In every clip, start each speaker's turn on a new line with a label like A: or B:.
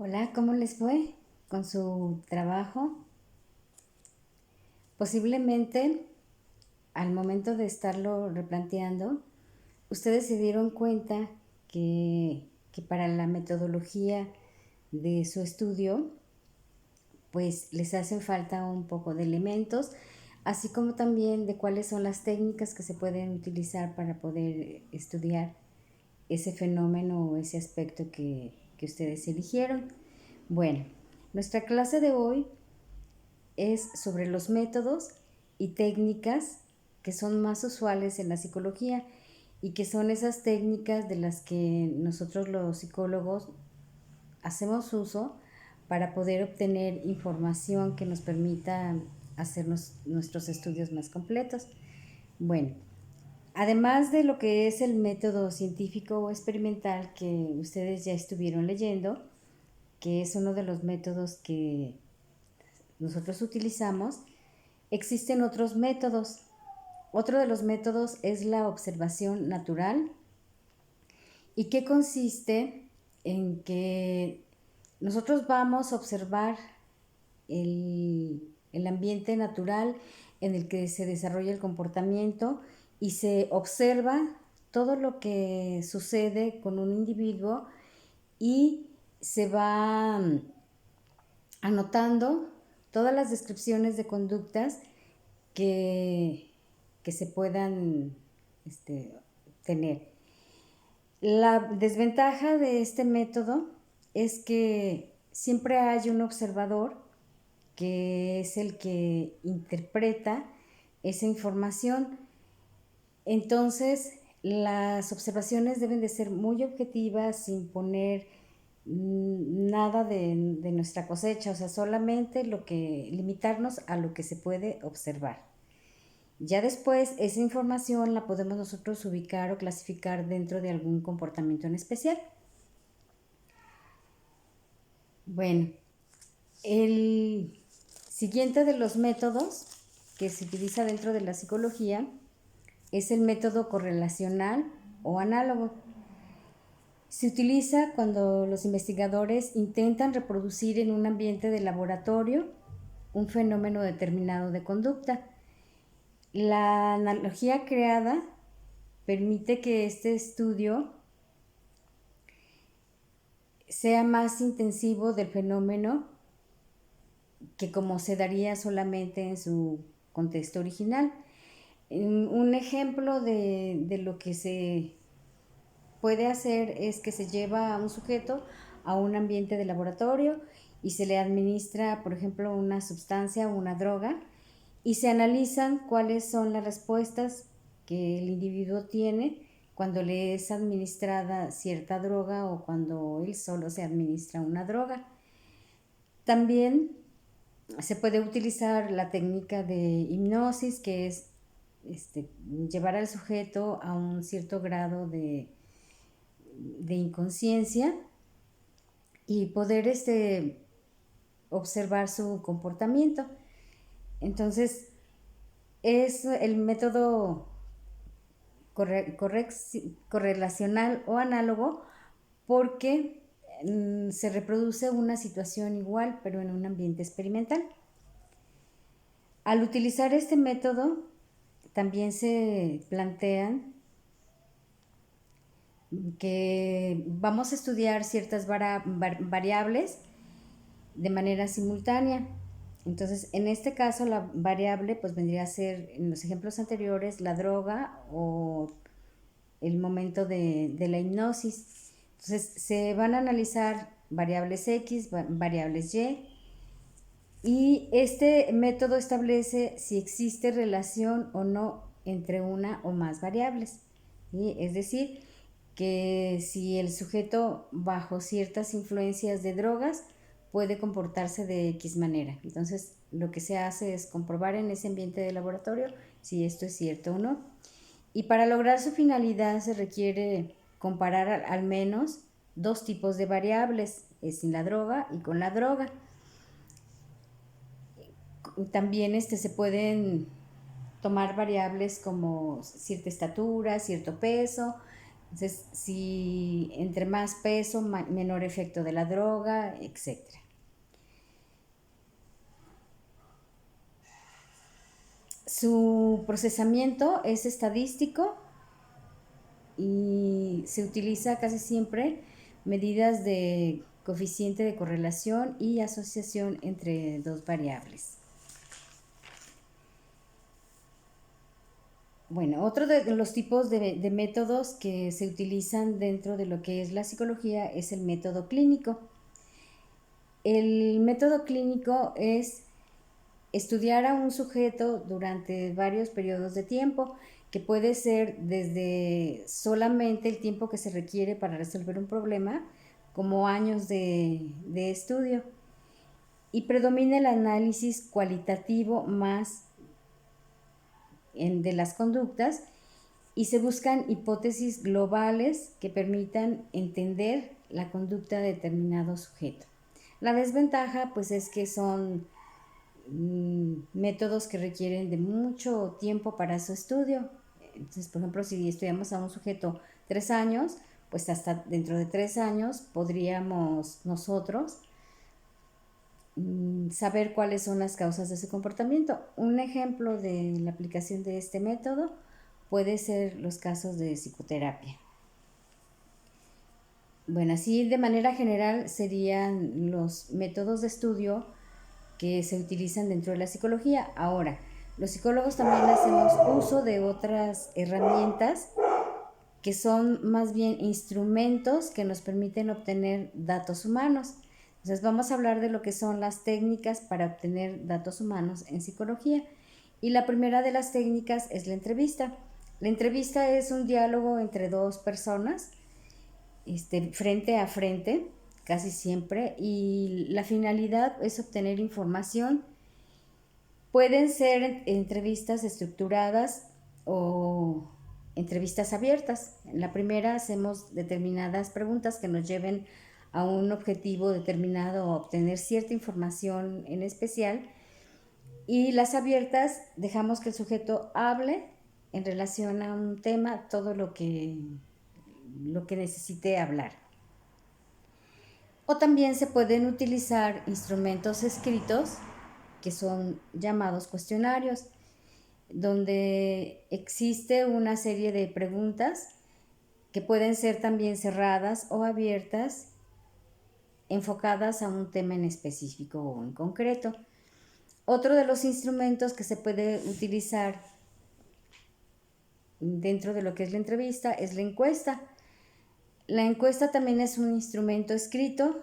A: Hola, ¿cómo les fue con su trabajo? Posiblemente al momento de estarlo replanteando, ustedes se dieron cuenta que para la metodología de su estudio, pues les hacen falta un poco de elementos, así como también de cuáles son las técnicas que se pueden utilizar para poder estudiar ese fenómeno o ese aspecto que ustedes eligieron. Bueno, nuestra clase de hoy es sobre los métodos y técnicas que son más usuales en la psicología y que son esas técnicas de las que nosotros los psicólogos hacemos uso para poder obtener información que nos permita hacer nuestros estudios más completos. Bueno, además de lo que es el método científico o experimental que ustedes ya estuvieron leyendo, que es uno de los métodos que nosotros utilizamos, existen otros métodos. Otro de los métodos es la observación natural y que consiste en que nosotros vamos a observar el ambiente natural en el que se desarrolla el comportamiento y se observa todo lo que sucede con un individuo y se va anotando todas las descripciones de conductas que, que se puedan tener. La desventaja de este método es que siempre hay un observador que es el que interpreta esa información. Entonces, las observaciones deben de ser muy objetivas, sin poner nada de nuestra cosecha, o sea, solamente limitarnos a lo que se puede observar. Ya después, esa información la podemos nosotros ubicar o clasificar dentro de algún comportamiento en especial. Bueno, el siguiente de los métodos que se utiliza dentro de la psicología es el método correlacional o análogo. Se utiliza cuando los investigadores intentan reproducir en un ambiente de laboratorio un fenómeno determinado de conducta. La analogía creada permite que este estudio sea más intensivo del fenómeno que como se daría solamente en su contexto original. Un ejemplo de lo que se puede hacer es que se lleva a un sujeto a un ambiente de laboratorio y se le administra, por ejemplo, una sustancia o una droga y se analizan cuáles son las respuestas que el individuo tiene cuando le es administrada cierta droga o cuando él solo se administra una droga. También se puede utilizar la técnica de hipnosis, que es llevar al sujeto a un cierto grado de inconsciencia y poder observar su comportamiento. Entonces, es el método correlacional o análogo porque se reproduce una situación igual pero en un ambiente experimental. Al utilizar este método también se plantean que vamos a estudiar ciertas variables de manera simultánea. Entonces, en este caso, la variable pues vendría a ser, en los ejemplos anteriores, la droga o el momento de la hipnosis. Entonces, se van a analizar variables X, variables y este método establece si existe relación o no entre una o más variables. ¿Sí? Es decir, que si el sujeto bajo ciertas influencias de drogas puede comportarse de X manera. Entonces, lo que se hace es comprobar en ese ambiente de laboratorio si esto es cierto o no. Y para lograr su finalidad se requiere comparar al menos dos tipos de variables, sin la droga y con la droga. También se pueden tomar variables como cierta estatura, cierto peso, Entonces, si entre más peso, menor efecto de la droga, etc. Su procesamiento es estadístico y se utiliza casi siempre medidas de coeficiente de correlación y asociación entre dos variables. Bueno, otro de los tipos de métodos que se utilizan dentro de lo que es la psicología es el método clínico. El método clínico es estudiar a un sujeto durante varios periodos de tiempo, que puede ser desde solamente el tiempo que se requiere para resolver un problema, como años de estudio. Y predomina el análisis cualitativo más de las conductas, y se buscan hipótesis globales que permitan entender la conducta de determinado sujeto. La desventaja pues es que son métodos que requieren de mucho tiempo para su estudio. Entonces, por ejemplo, si estudiamos a un sujeto 3 años, pues hasta dentro de 3 años podríamos nosotros saber cuáles son las causas de su comportamiento. Un ejemplo de la aplicación de este método puede ser los casos de psicoterapia. Bueno, así de manera general serían los métodos de estudio que se utilizan dentro de la psicología. Ahora, los psicólogos también hacemos uso de otras herramientas que son más bien instrumentos que nos permiten obtener datos humanos. Entonces vamos a hablar de lo que son las técnicas para obtener datos humanos en psicología. Y la primera de las técnicas es la entrevista. La entrevista es un diálogo entre dos personas, frente a frente, casi siempre, y la finalidad es obtener información. Pueden ser entrevistas estructuradas o entrevistas abiertas. En la primera hacemos determinadas preguntas que nos lleven a un objetivo determinado o obtener cierta información en especial, y las abiertas dejamos que el sujeto hable en relación a un tema, todo lo que necesite hablar. O también se pueden utilizar instrumentos escritos que son llamados cuestionarios, donde existe una serie de preguntas que pueden ser también cerradas o abiertas, enfocadas a un tema en específico o en concreto. Otro de los instrumentos que se puede utilizar dentro de lo que es la entrevista es la encuesta. La encuesta también es un instrumento escrito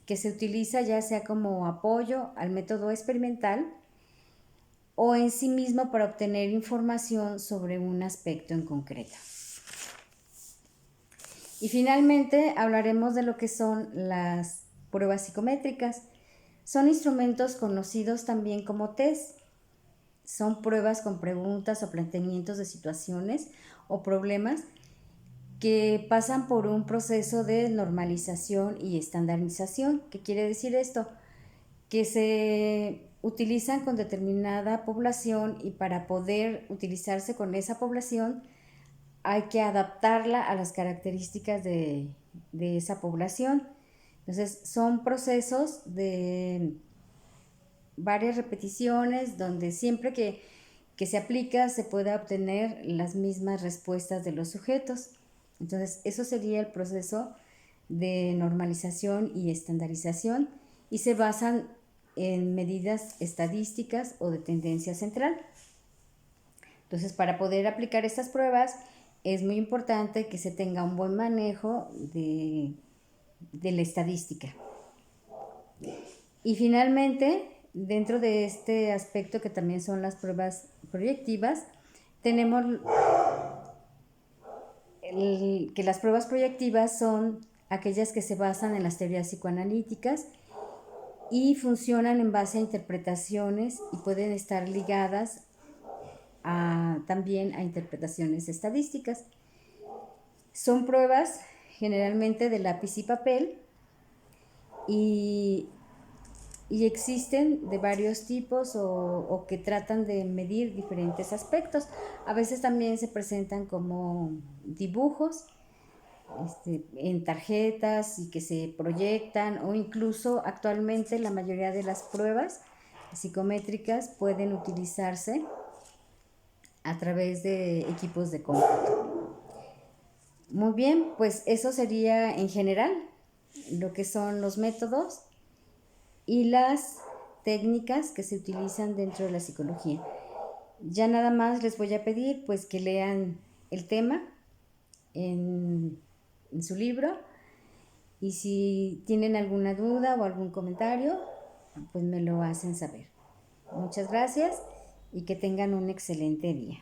A: que se utiliza ya sea como apoyo al método experimental o en sí mismo para obtener información sobre un aspecto en concreto. Y finalmente hablaremos de lo que son las pruebas psicométricas. Son instrumentos conocidos también como test. Son pruebas con preguntas o planteamientos de situaciones o problemas que pasan por un proceso de normalización y estandarización. ¿Qué quiere decir esto? Que se utilizan con determinada población, y para poder utilizarse con esa población hay que adaptarla a las características de esa población. Entonces son procesos de varias repeticiones donde siempre que se aplica se puede obtener las mismas respuestas de los sujetos. Entonces eso sería el proceso de normalización y estandarización, y se basan en medidas estadísticas o de tendencia central. Entonces, para poder aplicar estas pruebas es muy importante que se tenga un buen manejo de la estadística. Y finalmente, dentro de este aspecto que también son las pruebas proyectivas, tenemos que las pruebas proyectivas son aquellas que se basan en las teorías psicoanalíticas y funcionan en base a interpretaciones y pueden estar ligadas también a interpretaciones estadísticas. Son pruebas generalmente de lápiz y papel, y existen de varios tipos o que tratan de medir diferentes aspectos. A veces también se presentan como dibujos, en tarjetas y que se proyectan, o incluso actualmente la mayoría de las pruebas psicométricas pueden utilizarse a través de equipos de cómputo. Muy bien, pues eso sería en general lo que son los métodos y las técnicas que se utilizan dentro de la psicología. Ya nada más les voy a pedir pues que lean el tema en su libro, y si tienen alguna duda o algún comentario, pues me lo hacen saber. Muchas gracias y que tengan un excelente día.